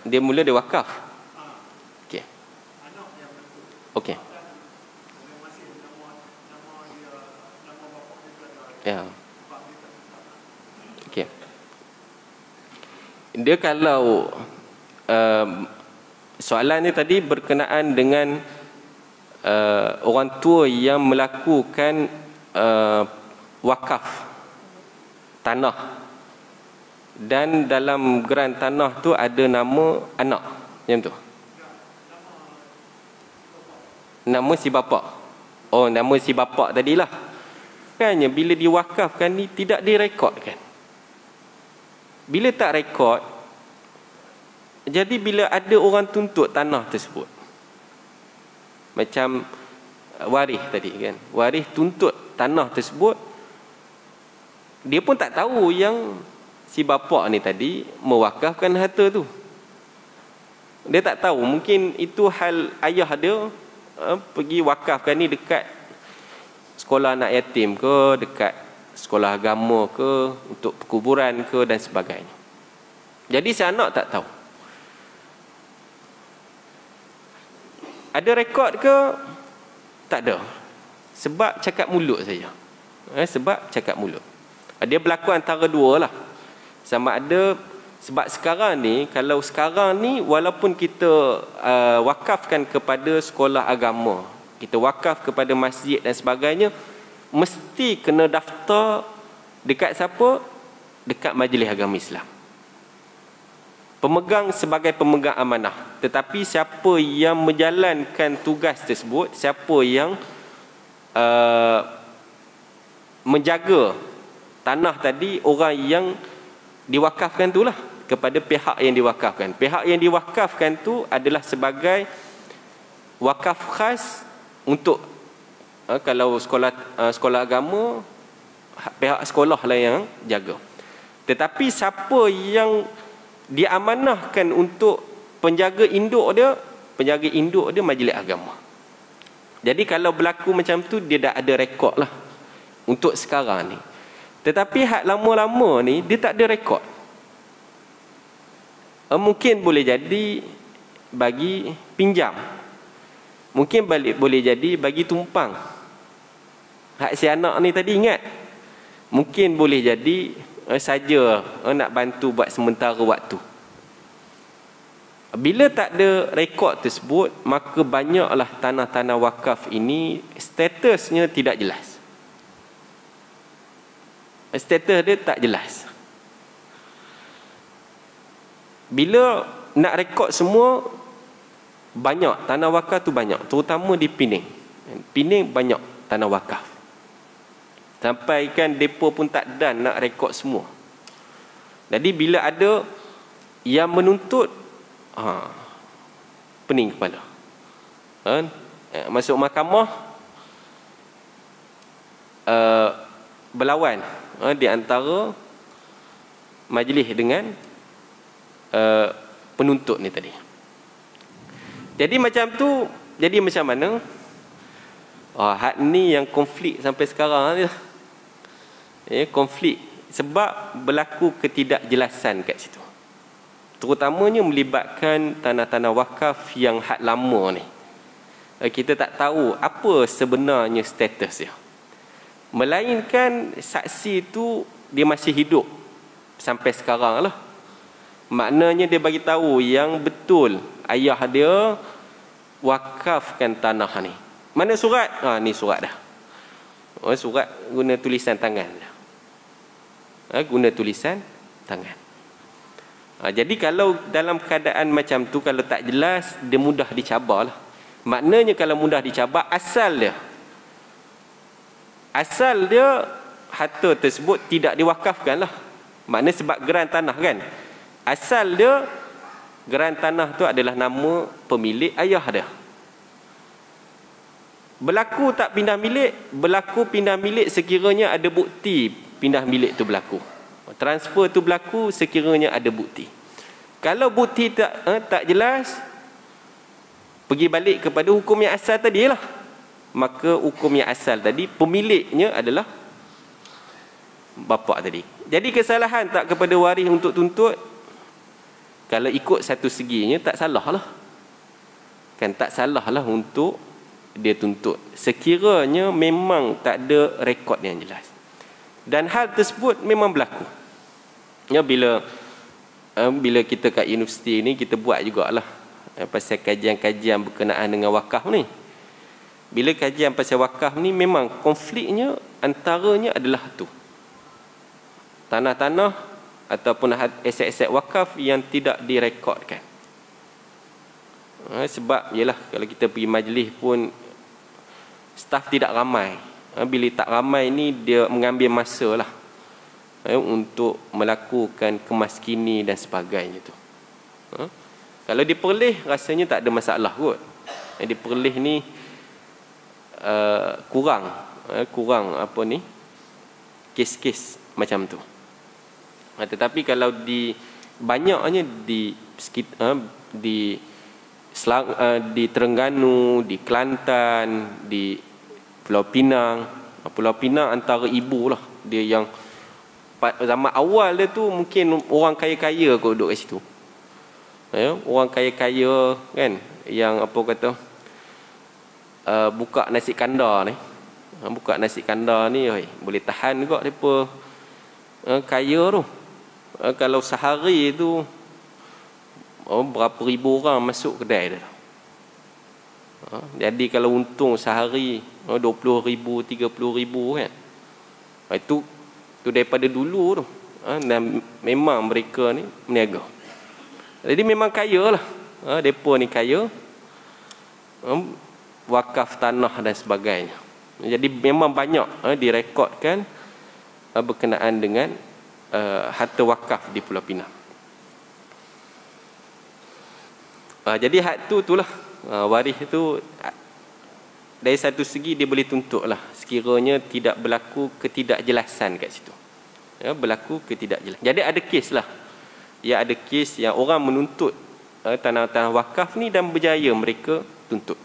Dia mula dia wakaf. Okey. Okey. Ya. Okey. Dia kalau soalan ni tadi berkenaan dengan orang tua yang melakukan wakaf tanah, dan dalam geran tanah tu ada nama anak, macam tu. Nama si bapa. Oh, nama si bapa tadilah. Kan bila diwakafkan ni tidak direkodkan. Bila tak rekod, jadi bila ada orang tuntut tanah tersebut, macam waris tadi kan, waris tuntut tanah tersebut, dia pun tak tahu yang si bapa ni tadi mewakafkan harta tu. Dia tak tahu, mungkin itu hal ayah dia pergi wakafkan ni dekat sekolah anak yatim ke, dekat sekolah agama ke, untuk perkuburan ke dan sebagainya. Jadi si anak tak tahu. Ada rekod ke? Tak ada. Sebab cakap mulut saja. Sebab cakap mulut. Dia berlaku antara dua lah. Sama ada, sebab sekarang ni, kalau sekarang ni walaupun kita wakafkan kepada sekolah agama, kita wakaf kepada masjid dan sebagainya, mesti kena daftar dekat siapa? Dekat Majlis Agama Islam. Pemegang sebagai pemegang amanah. Tetapi siapa yang menjalankan tugas tersebut, siapa yang menjaga tanah tadi, orang yang diwakafkan itulah, kepada pihak yang diwakafkan. Pihak yang diwakafkan tu adalah sebagai wakaf khas untuk kalau sekolah agama, pihak sekolah lah yang jaga. Tetapi siapa yang diamanahkan untuk penjaga induk dia majlis agama. Jadi kalau berlaku macam tu, dia dah ada rekod lah untuk sekarang ni. Tetapi hak lama-lama ni dia tak ada rekod. Mungkin boleh jadi bagi pinjam, mungkin boleh jadi bagi tumpang. Hak si anak ni tadi ingat, mungkin boleh jadi saja nak bantu buat sementara waktu. Bila tak ada rekod tersebut, maka banyaklah tanah-tanah wakaf ini statusnya tidak jelas. Status dia tak jelas. Bila nak rekod semua, banyak tanah wakaf tu banyak, terutama di Pening. Pening banyak tanah wakaf. Sampai kan depo pun tak dan nak rekod semua. Jadi bila ada yang menuntut, pening kepala. Masuk mahkamah, berlawan di antara majlis dengan penuntut ni tadi. Jadi macam tu, jadi macam mana? Hak ni yang konflik sampai sekarang ni lah. Konflik sebab berlaku ketidakjelasan kat situ, terutamanya melibatkan tanah-tanah wakaf yang hak lama ni. Kita tak tahu apa sebenarnya status dia, melainkan saksi tu dia masih hidup sampai sekarang lah. Maknanya dia bagi tahu yang betul ayah dia wakafkan tanah ni. Mana surat? Ni surat dah. Surat guna tulisan tangan dah. Guna tulisan tangan. Jadi kalau dalam keadaan macam tu, kalau tak jelas, dia mudah dicabar lah. Maknanya kalau mudah dicabar, asal dia harta tersebut tidak diwakafkan lah. Maknanya sebab geran tanah kan, asal dia geran tanah tu adalah nama pemilik ayah dia. Berlaku tak pindah milik? Berlaku pindah milik sekiranya ada bukti pindah milik tu berlaku. Transfer tu berlaku sekiranya ada bukti. Kalau bukti tak jelas, pergi balik kepada hukum yang asal tadi lah. maka hukum yang asal tadi pemiliknya adalah bapa tadi. Jadi kesalahan tak kepada waris untuk tuntut, kalau ikut satu seginya tak salah lah. Kan tak salah lah untuk dia tuntut. Sekiranya memang tak ada rekod yang jelas. Dan hal tersebut memang berlaku. Ya, bila kita kat universiti ni, kita buat jugalah pasal kajian-kajian berkenaan dengan wakaf ni. Bila kajian pasal wakaf ni, memang konfliknya antaranya adalah tu. Tanah-tanah ataupun aset-aset wakaf yang tidak direkodkan. Sebab yalah, kalau kita pergi majlis pun staf tidak ramai. Bila tak ramai ni, dia mengambil masa lah untuk melakukan kemaskini dan sebagainya tu. Kalau di Perlis rasanya tak ada masalah kot. Di Perlis ni kurang apa ni, kes-kes macam tu. Tetapi kalau banyaknya di Terengganu, di Kelantan, di Pulau Pinang. Pulau Pinang antara ibu lah, dia yang zaman awal dia tu mungkin orang kaya-kaya kot duduk kat situ. Orang kaya-kaya kan, yang apa kata, buka nasi kandar ni. Buka nasi kandar ni boleh tahan juga depa kaya tu. Kalau sehari tu berapa ribu orang masuk kedai dia. Jadi kalau untung sehari 20,000, 30,000 kan. Itu daripada dulu tu. Dan memang mereka ni meniaga. Jadi memang kaya lah. Depa ni kaya. Wakaf tanah dan sebagainya. Jadi memang banyak direkodkan berkenaan dengan harta wakaf di Pulau Pinang. Jadi hak itulah waris itu dari satu segi dia boleh tuntut lah sekiranya tidak berlaku ketidakjelasan kat situ. Berlaku ketidakjelasan. Jadi ada kes lah. Ya, ada kes yang orang menuntut tanah-tanah wakaf ni dan berjaya mereka tuntut.